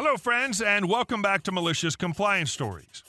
Hello, friends, and welcome back to Malicious Compliance Stories.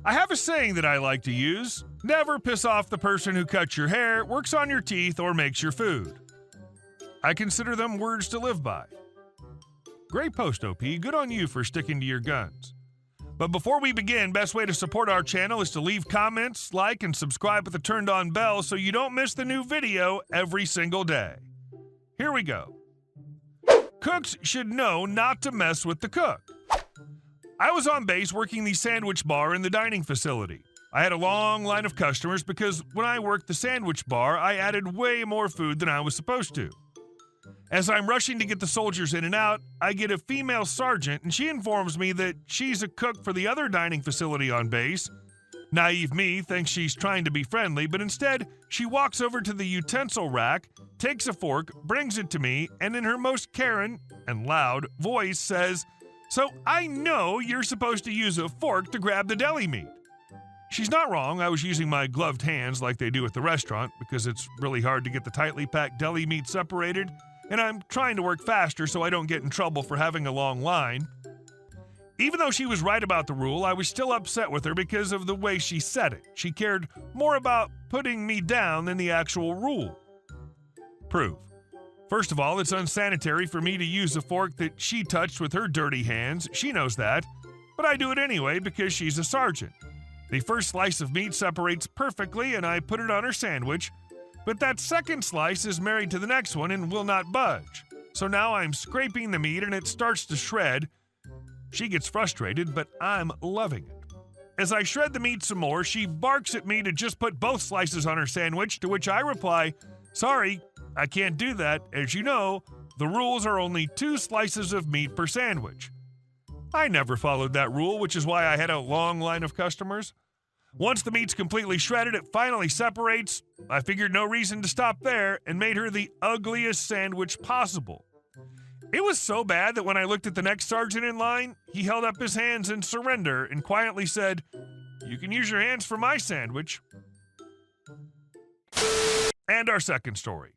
I have a saying that I like to use: never piss off the person who cuts your hair, works on your teeth, or makes your food. I consider them words to live by. Great post, OP. Good on you for sticking to your guns. But before we begin, best way to support our channel is to leave comments, like, and subscribe with the turned-on bell so you don't miss the new video every single day. Here we go. Cooks should know not to mess with the cook. I was on base working the sandwich bar in the dining facility. I had a long line of customers because when I worked the sandwich bar, I added way more food than I was supposed to. As I'm rushing to get the soldiers in and out, I get a female sergeant, and she informs me that she's a cook for the other dining facility on base. Naive me thinks she's trying to be friendly, but instead, she walks over to the utensil rack, takes a fork, brings it to me, and in her most Karen and loud voice says, "So I know you're supposed to use a fork to grab the deli meat." She's not wrong. I was using my gloved hands like they do at the restaurant because it's really hard to get the tightly packed deli meat separated, and I'm trying to work faster so I don't get in trouble for having a long line. Even though she was right about the rule, I was still upset with her because of the way she said it. She cared more about putting me down than the actual rule. Proof. First of all, it's unsanitary for me to use a fork that she touched with her dirty hands. She knows that. But I do it anyway because she's a sergeant. The first slice of meat separates perfectly and I put it on her sandwich. But that second slice is married to the next one and will not budge. So now I'm scraping the meat and it starts to shred. She gets frustrated, but I'm loving it. As I shred the meat some more, she barks at me to just put both slices on her sandwich, to which I reply, "Sorry, I can't do that. As you know, the rules are only 2 slices of meat per sandwich." I never followed that rule, which is why I had a long line of customers. Once the meat's completely shredded, it finally separates. I figured no reason to stop there and made her the ugliest sandwich possible. It was so bad that when I looked at the next sergeant in line, he held up his hands in surrender and quietly said, "You can use your hands for my sandwich." And our second story.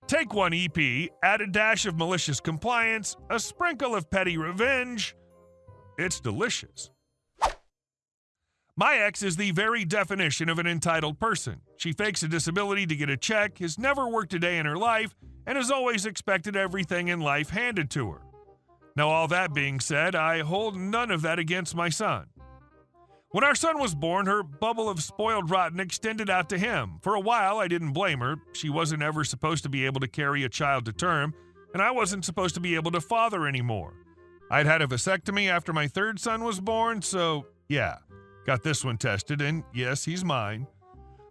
Take one EP, add a dash of malicious compliance, a sprinkle of petty revenge. It's delicious. My ex is the very definition of an entitled person. She fakes a disability to get a check, has never worked a day in her life, and has always expected everything in life handed to her. Now, all that being said, I hold none of that against my son. When our son was born, her bubble of spoiled rotten extended out to him. For a while, I didn't blame her. She wasn't ever supposed to be able to carry a child to term, and I wasn't supposed to be able to father anymore. I'd had a vasectomy after my third son was born, so yeah. Got this one tested, and yes, he's mine.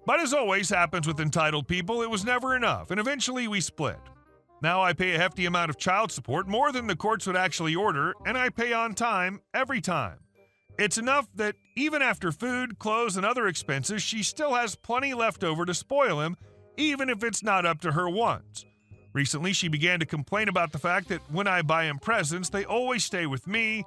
But as always happens with entitled people, it was never enough, and eventually we split. Now I pay a hefty amount of child support, more than the courts would actually order, and I pay on time, every time. It's enough that even after food, clothes, and other expenses, she still has plenty left over to spoil him, even if it's not up to her wants. Recently, she began to complain about the fact that when I buy him presents, they always stay with me.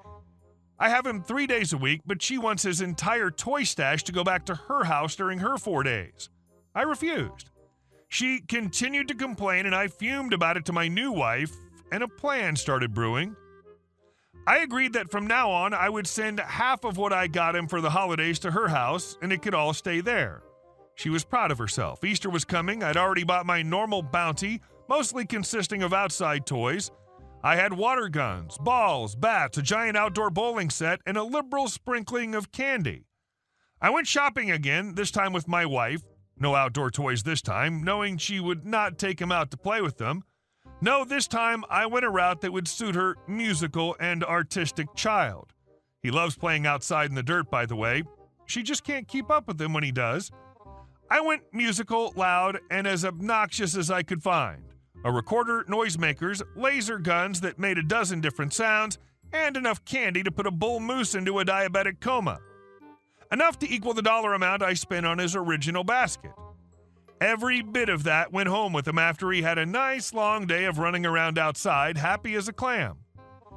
I have him 3 days a week, but she wants his entire toy stash to go back to her house during her 4 days. I refused. She continued to complain, and I fumed about it to my new wife, and a plan started brewing. I agreed that from now on, I would send half of what I got him for the holidays to her house, and it could all stay there. She was proud of herself. Easter was coming. I'd already bought my normal bounty, mostly consisting of outside toys. I had water guns, balls, bats, a giant outdoor bowling set, and a liberal sprinkling of candy. I went shopping again, this time with my wife. No outdoor toys this time, knowing she would not take him out to play with them. No, this time I went a route that would suit her musical and artistic child. He loves playing outside in the dirt, by the way. She just can't keep up with him when he does. I went musical, loud, and as obnoxious as I could find. A recorder, noisemakers, laser guns that made a dozen different sounds, and enough candy to put a bull moose into a diabetic coma. Enough to equal the dollar amount I spent on his original basket. Every bit of that went home with him after he had a nice long day of running around outside, happy as a clam.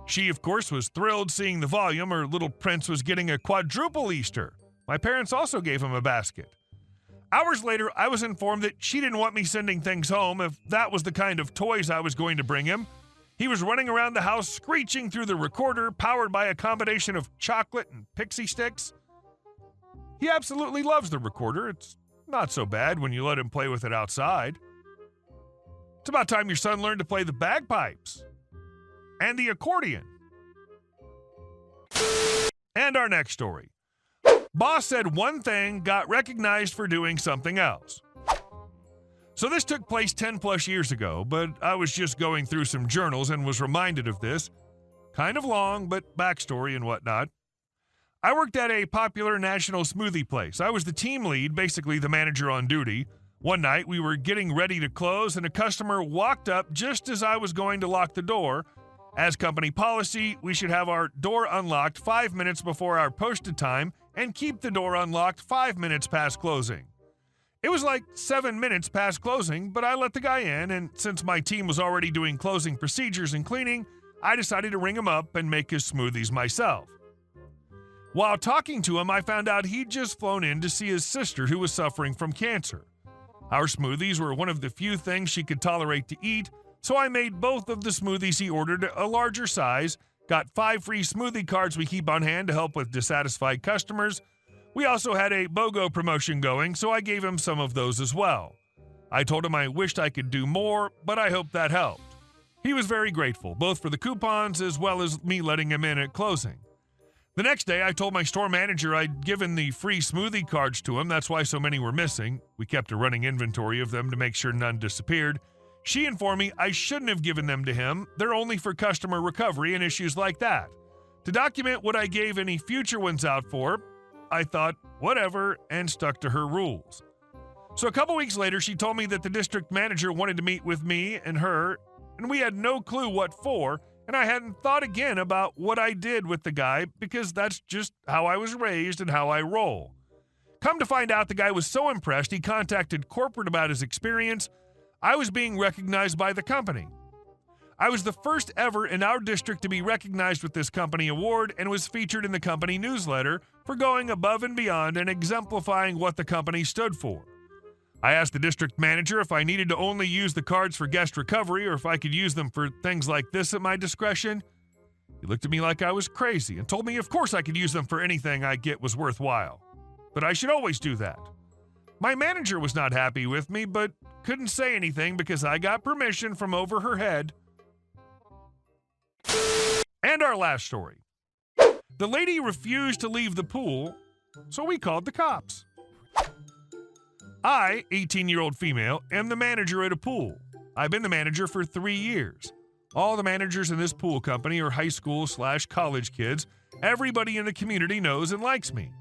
She, of course, was thrilled seeing the volume. Her little prince was getting a quadruple Easter. My parents also gave him a basket. Hours later, I was informed that she didn't want me sending things home if that was the kind of toys I was going to bring him. He was running around the house screeching through the recorder powered by a combination of chocolate and pixie sticks. He absolutely loves the recorder. It's not so bad when you let him play with it outside. It's about time your son learned to play the bagpipes and the accordion. And our next story. Boss said one thing, got recognized for doing something else. So this took place 10 plus years ago, but I was just going through some journals and was reminded of this. Kind of long, but backstory and whatnot. I worked at a popular national smoothie place. I was the team lead, basically the manager on duty. One night, we were getting ready to close, and a customer walked up just as I was going to lock the door. As company policy, we should have our door unlocked 5 minutes before our posted time and keep the door unlocked 5 minutes past closing. It was like 7 minutes past closing, but I let the guy in, and since my team was already doing closing procedures and cleaning, I decided to ring him up and make his smoothies myself. While talking to him, I found out he'd just flown in to see his sister who was suffering from cancer. Our smoothies were one of the few things she could tolerate to eat, so I made both of the smoothies he ordered a larger size, got 5 free smoothie cards we keep on hand to help with dissatisfied customers. We also had a BOGO promotion going, so I gave him some of those as well. I told him I wished I could do more, but I hoped that helped. He was very grateful, both for the coupons as well as me letting him in at closing. The next day, I told my store manager I'd given the free smoothie cards to him. That's why so many were missing. We kept a running inventory of them to make sure none disappeared. She informed me I shouldn't have given them to him. They're only for customer recovery and issues like that. To document what I gave any future ones out for, I thought, whatever, and stuck to her rules. So a couple weeks later, she told me that the district manager wanted to meet with me and her, and we had no clue what for, and I hadn't thought again about what I did with the guy because that's just how I was raised and how I roll. Come to find out, the guy was so impressed he contacted corporate about his experience. I was being recognized by the company. I was the first ever in our district to be recognized with this company award and was featured in the company newsletter for going above and beyond and exemplifying what the company stood for. I asked the district manager if I needed to only use the cards for guest recovery or if I could use them for things like this at my discretion. He looked at me like I was crazy and told me of course I could use them for anything I get was worthwhile, but I should always do that. My manager was not happy with me, but couldn't say anything because I got permission from over her head. And our last story. The lady refused to leave the pool, so we called the cops. I, 18-year-old female, am the manager at a pool. I've been the manager for 3 years. All the managers in this pool company are high school/college kids. Everybody in the community knows and likes me.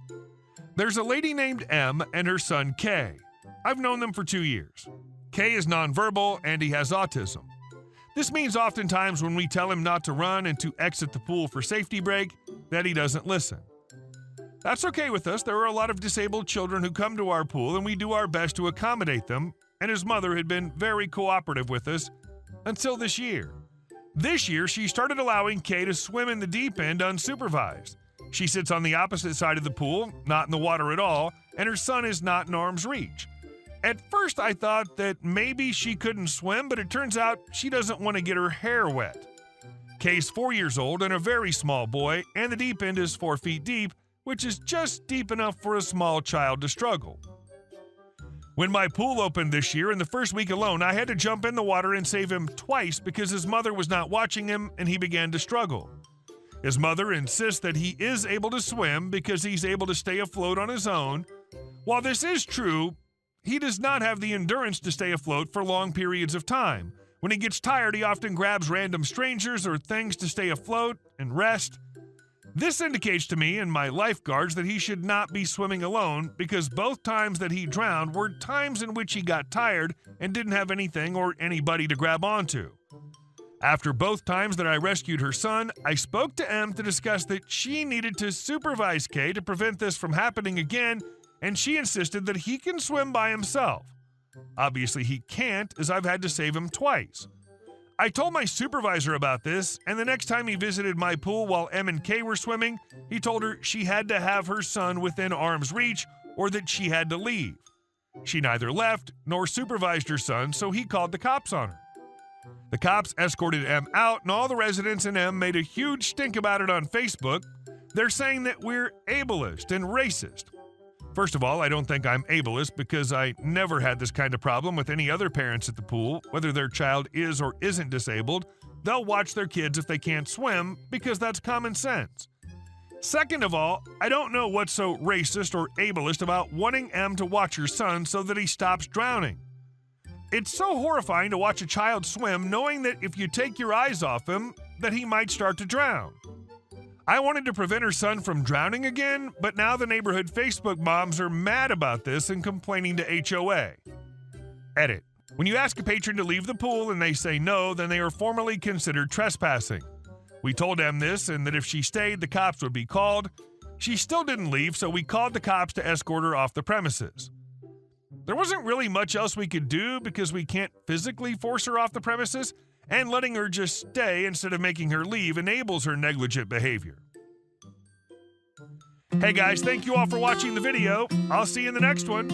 There's a lady named M and her son K. I've known them for 2 years. K is nonverbal and he has autism. This means oftentimes when we tell him not to run and to exit the pool for safety break, that he doesn't listen. That's okay with us. There are a lot of disabled children who come to our pool and we do our best to accommodate them, and his mother had been very cooperative with us until this year. This year, she started allowing Kay to swim in the deep end unsupervised. She sits on the opposite side of the pool, not in the water at all, and her son is not in arm's reach. At first, I thought that maybe she couldn't swim, but it turns out she doesn't want to get her hair wet. Kay's 4 years old and a very small boy, and the deep end is 4 feet deep, which is just deep enough for a small child to struggle. When my pool opened this year, in the first week alone, I had to jump in the water and save him twice because his mother was not watching him and he began to struggle. His mother insists that he is able to swim because he's able to stay afloat on his own. While this is true, he does not have the endurance to stay afloat for long periods of time. When he gets tired, he often grabs random strangers or things to stay afloat and rest. This indicates to me and my lifeguards that he should not be swimming alone because both times that he drowned were times in which he got tired and didn't have anything or anybody to grab onto. After both times that I rescued her son, I spoke to M to discuss that she needed to supervise K to prevent this from happening again, and she insisted that he can swim by himself. Obviously he can't, as I've had to save him twice. I told my supervisor about this, and the next time he visited my pool while M and K were swimming, he told her she had to have her son within arm's reach or that she had to leave. She neither left nor supervised her son, so he called the cops on her. The cops escorted M out, and all the residents in M made a huge stink about it on Facebook. They're saying that we're ableist and racist. First of all, I don't think I'm ableist because I never had this kind of problem with any other parents at the pool. Whether their child is or isn't disabled, they'll watch their kids if they can't swim because that's common sense. Second of all, I don't know what's so racist or ableist about wanting M to watch her son so that he stops drowning. It's so horrifying to watch a child swim knowing that if you take your eyes off him, that he might start to drown. I wanted to prevent her son from drowning again, but now the neighborhood Facebook moms are mad about this and complaining to HOA. Edit. When you ask a patron to leave the pool and they say no, then they are formally considered trespassing. We told them this and that if she stayed, the cops would be called. She still didn't leave, so we called the cops to escort her off the premises. There wasn't really much else we could do because we can't physically force her off the premises, and letting her just stay instead of making her leave enables her negligent behavior. Hey guys, thank you all for watching the video. I'll see you in the next one.